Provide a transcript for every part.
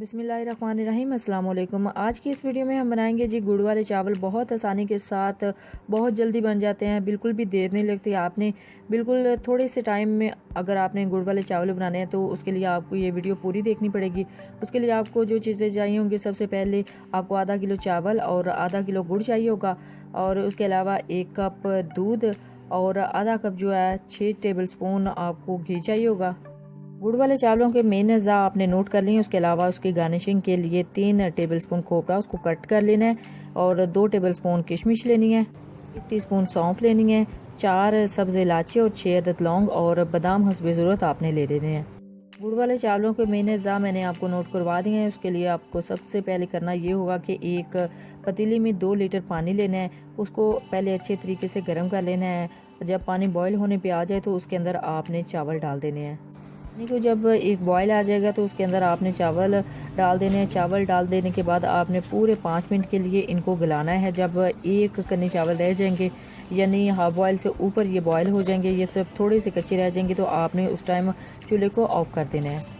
बिस्मिल्लाहिर्रहमानिर्रहीम। अस्सलाम वालेकुम। आज की इस वीडियो में हम बनाएंगे जी गुड़ वाले चावल। बहुत आसानी के साथ बहुत जल्दी बन जाते हैं, बिल्कुल भी देर नहीं लगती। आपने बिल्कुल थोड़े से टाइम में अगर आपने गुड़ वाले चावल बनाने हैं तो उसके लिए आपको ये वीडियो पूरी देखनी पड़ेगी। उसके लिए आपको जो चीज़ें चाहिए होंगी, सबसे पहले आपको आधा किलो चावल और आधा किलो गुड़ चाहिए होगा, और उसके अलावा 1 कप दूध और आधा कप जो है 6 टेबल स्पून आपको घी चाहिए होगा। गुड़ वाले चावलों के मेन अज़ा आपने नोट कर लिए। उसके अलावा उसकी गार्निशिंग के लिए 3 टेबलस्पून खोपरा उसको कट कर लेना है, और 2 टेबलस्पून किशमिश लेनी है, 1 टीस्पून सौंफ लेनी है, 4 सब्ज़ इलायची और 6 अदद लौंग और बादाम हस्बे ज़रूरत आपने ले लेने हैं। गुड़ वाले चावलों के मेन अज़ा मैंने आपको नोट करवा दिए हैं। उसके लिए आपको सबसे पहले करना ये होगा कि एक पतीली में 2 लीटर पानी लेना है। उसको पहले अच्छे तरीके से गर्म कर लेना है। जब पानी बॉयल होने पे आ जाए तो उसके अंदर आपने चावल डाल देने हैं। पानी को जब एक बॉयल आ जाएगा तो उसके अंदर आपने चावल डाल देने हैं। चावल डाल देने के बाद आपने पूरे 5 मिनट के लिए इनको गलाना है। जब एक कन्नी चावल रह जाएंगे, यानी हाफ बॉयल से ऊपर ये बॉयल हो जाएंगे, ये सब थोड़े से कच्चे रह जाएंगे, तो आपने उस टाइम चूल्हे को ऑफ कर देना है।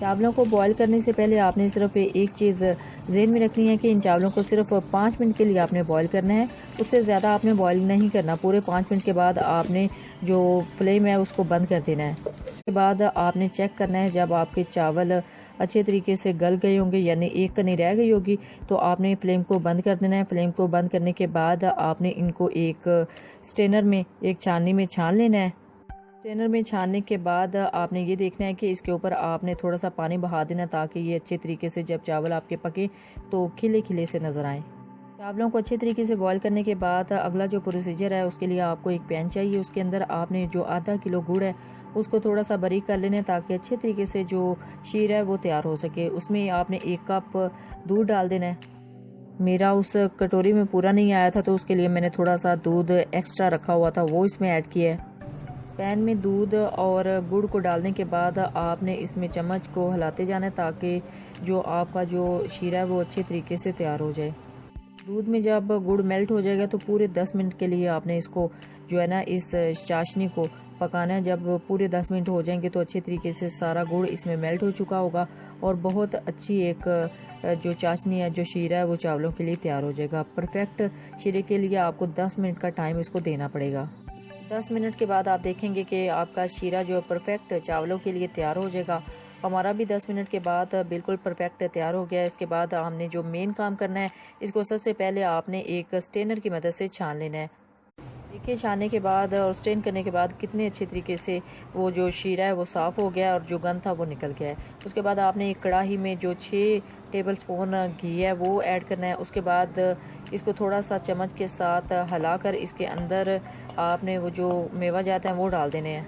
चावलों को बॉयल करने से पहले आपने सिर्फ एक चीज़ जहन में रखनी है कि इन चावलों को सिर्फ 5 मिनट के लिए आपने बॉयल करना है, उससे ज़्यादा आपने बॉयल नहीं करना। पूरे 5 मिनट के बाद आपने जो फ्लेम है उसको बंद कर देना है। उसके बाद आपने चेक करना है, जब आपके चावल अच्छे तरीके से गल गए होंगे, यानी एक कनी रह गई होगी, तो आपने फ्लेम को बंद कर देना है। फ्लेम को बंद करने के बाद आपने इनको एक स्ट्रेनर में, एक छाननी में छान लेना है। स्ट्रेनर में छानने के बाद आपने ये देखना है कि इसके ऊपर आपने थोड़ा सा पानी बहा देना, ताकि ये अच्छे तरीके से जब चावल आपके पके तो खिले खिले से नज़र आए। चावलों को अच्छे तरीके से बॉईल करने के बाद अगला जो प्रोसीजर है, उसके लिए आपको एक पैन चाहिए। उसके अंदर आपने जो आधा किलो गुड़ है उसको थोड़ा सा बारीक कर लेना है, ताकि अच्छे तरीके से जो शीर है वो तैयार हो सके। उसमें आपने 1 कप दूध डाल देना है। मेरा उस कटोरी में पूरा नहीं आया था, तो उसके लिए मैंने थोड़ा सा दूध एक्स्ट्रा रखा हुआ था, वो इसमें ऐड किया है। पैन में दूध और गुड़ को डालने के बाद आपने इसमें चम्मच को हिलाते जाना है, ताकि जो आपका जो शीरा है वो अच्छे तरीके से तैयार हो जाए। दूध में जब गुड़ मेल्ट हो जाएगा तो पूरे 10 मिनट के लिए आपने इसको जो है ना, इस चाशनी को पकाना है। जब पूरे 10 मिनट हो जाएंगे तो अच्छे तरीके से सारा गुड़ इसमें मेल्ट हो चुका होगा, और बहुत अच्छी एक जो चाशनी है, जो शीरा है, वो चावलों के लिए तैयार हो जाएगा। परफेक्ट शीरे के लिए आपको 10 मिनट का टाइम इसको देना पड़ेगा। 10 मिनट के बाद आप देखेंगे कि आपका शीरा जो परफेक्ट चावलों के लिए तैयार हो जाएगा। हमारा भी 10 मिनट के बाद बिल्कुल परफेक्ट तैयार हो गया है। इसके बाद हमने जो मेन काम करना है, इसको सबसे पहले आपने एक स्ट्रेनर की मदद से छान लेना है। देखिए, छानने के बाद और स्ट्रेन करने के बाद कितने अच्छे तरीके से वो जो शीरा है वो साफ़ हो गया, और जो गंद था वो निकल गया है। उसके बाद आपने एक कढ़ाई में जो 6 टेबल स्पून घी है वो ऐड करना है। उसके बाद इसको थोड़ा सा चम्मच के साथ हिलाकर इसके अंदर आपने वो जो मेवा जाता है वो डाल देने हैं।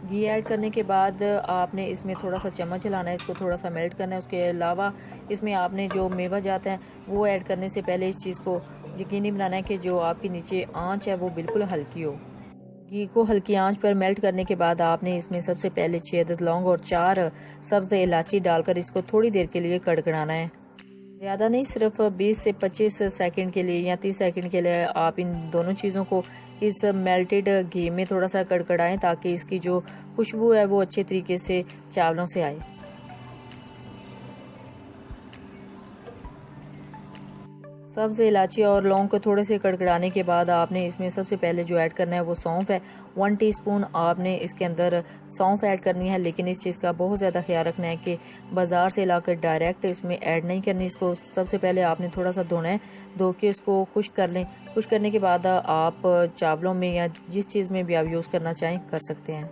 घी ऐड करने के बाद आपने इसमें थोड़ा सा चम्मच हिलाना है, इसको थोड़ा सा मेल्ट करना है। उसके अलावा इसमें आपने जो मेवा जाता है वो ऐड करने से पहले इस चीज़ को यकीनी बनाना है कि जो आपकी नीचे आंच है वो बिल्कुल हल्की हो। घी को हल्की आंच पर मेल्ट करने के बाद आपने इसमें सबसे पहले 6 अदद लौंग और 4 सब्ज़ इलायची डालकर इसको थोड़ी देर के लिए कड़कड़ाना है। ज़्यादा नहीं, सिर्फ 20 से 25 सेकंड के लिए या 30 सेकंड के लिए आप इन दोनों चीज़ों को इस मेल्टेड घी में थोड़ा सा कड़कड़ाएं, ताकि इसकी जो खुशबू है वो अच्छे तरीके से चावलों से आए। सब्ज़ इलायची और लौंग को थोड़े से कड़कड़ाने के बाद आपने इसमें सबसे पहले जो ऐड करना है वो सौंफ है। 1 टीस्पून आपने इसके अंदर सौंफ ऐड करनी है, लेकिन इस चीज़ का बहुत ज़्यादा ख्याल रखना है कि बाज़ार से लाकर डायरेक्ट इसमें ऐड नहीं करनी। इसको सबसे पहले आपने थोड़ा सा धोना है, धो के इसको खुश्क कर लें। खुश्क करने के बाद आप चावलों में या जिस चीज़ में भी आप यूज़ करना चाहें कर सकते हैं।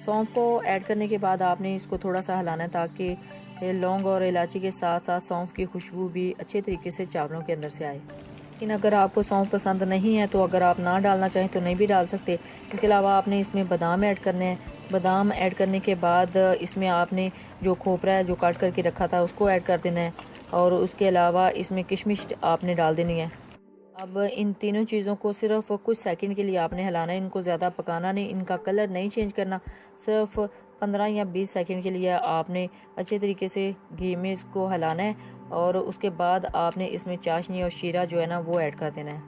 सौंफ को ऐड करने के बाद आपने इसको थोड़ा सा हिलाना है, ताकि लौंग और इलायची के साथ साथ सौंफ की खुशबू भी अच्छे तरीके से चावलों के अंदर से आए। लेकिन अगर आपको सौंफ पसंद नहीं है तो अगर आप ना डालना चाहें तो नहीं भी डाल सकते। इसके अलावा आपने इसमें बादाम ऐड करने हैं। बादाम ऐड करने के बाद इसमें आपने जो खोपरा है जो काट करके रखा था उसको ऐड कर देना है, और उसके अलावा इसमें किशमिश आपने डाल देनी है। अब इन तीनों चीज़ों को सिर्फ कुछ सेकंड के लिए आपने हिलाना है, इनको ज़्यादा पकाना नहीं, इनका कलर नहीं चेंज करना। सिर्फ 15 या 20 सेकंड के लिए आपने अच्छे तरीके से घी में इसको हिलाना है, और उसके बाद आपने इसमें चाशनी और शीरा जो है ना वो ऐड कर देना है।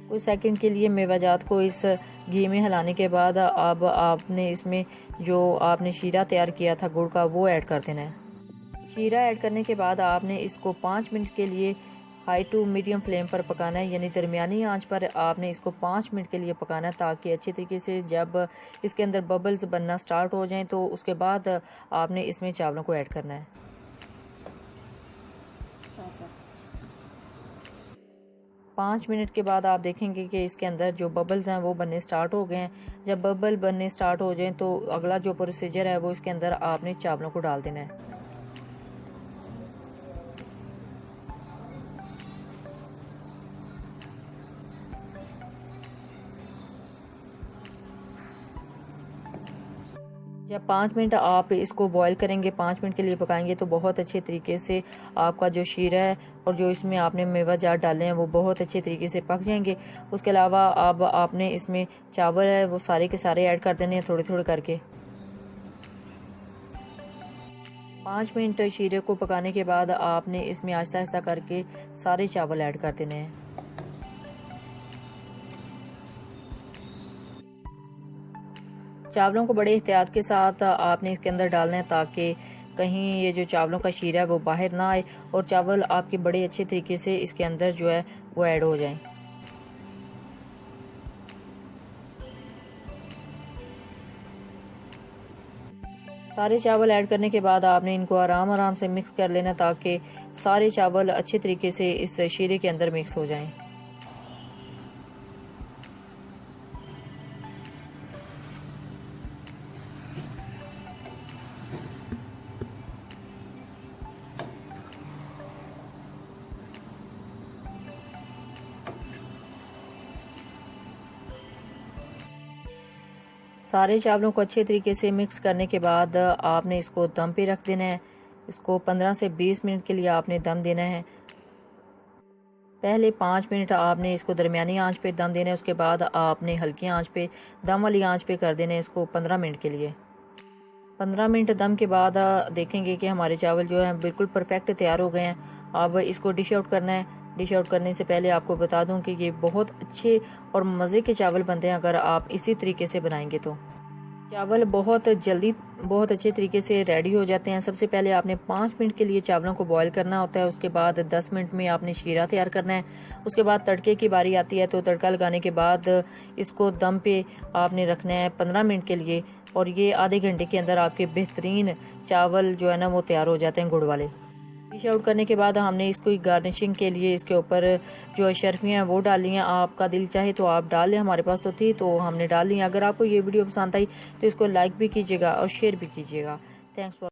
कुछ सेकंड के लिए मेवाजात को इस घी में हिलाने के बाद अब आपने इसमें जो आपने शीरा तैयार किया था गुड़ का वो ऐड कर देना है। शीरा ऐड करने के बाद आपने इसको 5 मिनट के लिए हाई टू मीडियम फ्लेम पर पकाना है, यानी दरमियानी आंच पर आपने इसको 5 मिनट के लिए पकाना है, ताकि अच्छी तरीके से जब इसके अंदर बबल्स बनना स्टार्ट हो जाएं तो उसके बाद आपने इसमें चावलों को ऐड करना है। 5 मिनट के बाद आप देखेंगे कि इसके अंदर जो बबल्स हैं वो बनने स्टार्ट हो गए हैं। जब बबल बनने स्टार्ट हो जाएं तो अगला जो प्रोसीजर है वो इसके अंदर आपने चावलों को डाल देना है। जब 5 मिनट आप इसको बॉईल करेंगे, 5 मिनट के लिए पकाएंगे तो बहुत अच्छे तरीके से आपका जो शीरा है और जो इसमें आपने मेवा जात डाले हैं वो बहुत अच्छे तरीके से पक जाएंगे। उसके अलावा अब आपने इसमें चावल है वो सारे के सारे ऐड कर देने हैं थोड़े थोड़े करके। 5 मिनट शीरे को पकाने के बाद आपने इसमें आहिस्ता आहिस्ता करके सारे चावल ऐड कर देने हैं। चावलों को बड़े एहतियात के साथ आपने इसके अंदर डालना है, ताकि कहीं ये जो चावलों का शीरा है वो बाहर ना आए और चावल आपके बड़े अच्छे तरीके से इसके अंदर जो है वो ऐड हो जाएं। सारे चावल ऐड करने के बाद आपने इनको आराम आराम से मिक्स कर लेना, ताकि सारे चावल अच्छे तरीके से इस शीरे के अंदर मिक्स हो जाएं। सारे चावलों को अच्छे तरीके से मिक्स करने के बाद आपने इसको दम पे रख देना है। इसको 15 से 20 मिनट के लिए आपने दम देना है। पहले 5 मिनट आपने इसको दरमियानी आंच पे दम देना है, उसके बाद आपने हल्की आंच पे दम वाली आंच पे कर देना है इसको 15 मिनट के लिए। 15 मिनट दम के बाद देखेंगे कि हमारे चावल जो है बिल्कुल परफेक्ट तैयार हो गए हैं। अब इसको डिश आउट करना है। डिश आउट करने से पहले आपको बता दूं कि ये बहुत अच्छे और मज़े के चावल बनते हैं अगर आप इसी तरीके से बनाएंगे तो। चावल बहुत जल्दी बहुत अच्छे तरीके से रेडी हो जाते हैं। सबसे पहले आपने 5 मिनट के लिए चावलों को बॉईल करना होता है, उसके बाद 10 मिनट में आपने शीरा तैयार करना है। उसके बाद तड़के की बारी आती है, तो तड़का लगाने के बाद इसको दम पे आपने रखना है 15 मिनट के लिए, और ये आधे घंटे के अंदर आपके बेहतरीन चावल जो है ना वो तैयार हो जाते हैं गुड़ वाले। डिश आउट करने के बाद हमने इसको गार्निशिंग के लिए इसके ऊपर जो अशरफियाँ हैं वो डाली हैं। आपका दिल चाहे तो आप डाल लें, हमारे पास तो थी तो हमने डाल ली। अगर आपको ये वीडियो पसंद आई तो इसको लाइक भी कीजिएगा और शेयर भी कीजिएगा। Thanks for